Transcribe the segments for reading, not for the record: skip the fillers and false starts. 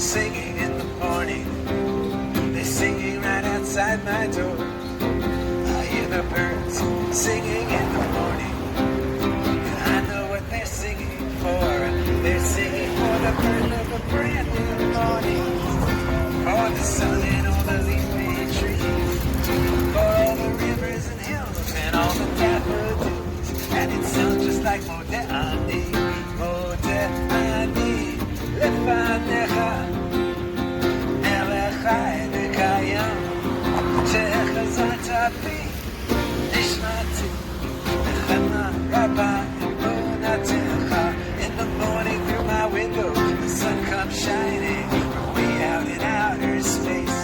singing in the morning. They're singing right outside my door. I hear the birds singing in the morning, and I know what they're singing for. They're singing for the birth of a brand new morning, for the sun and all the leafy trees, for all the rivers and hills and all the daffodils. And it sounds just like Modeh Ani, Modeh Ani, lefanecha, melech chai v'kayam, shechazat api, nishmati, nechama rabba emunatecha. In the morning through my window, the sun comes shining from way out in outer space,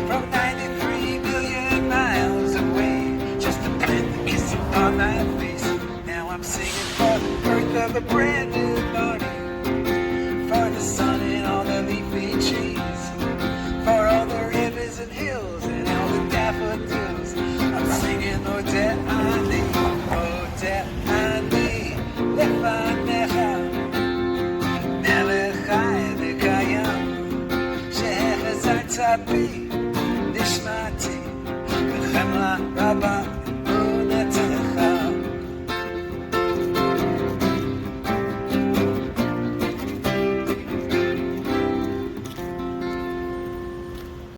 from 93 million miles away, just to plant the kiss upon my face. Now I'm singing for the birth of a brand new morning, for the sun and all the leafy trees, for all the rivers and hills and all the daffodils. I'm singing Modeh Ani, Modeh Ani, lefanecha, melech chai v'kayam, shechazat api.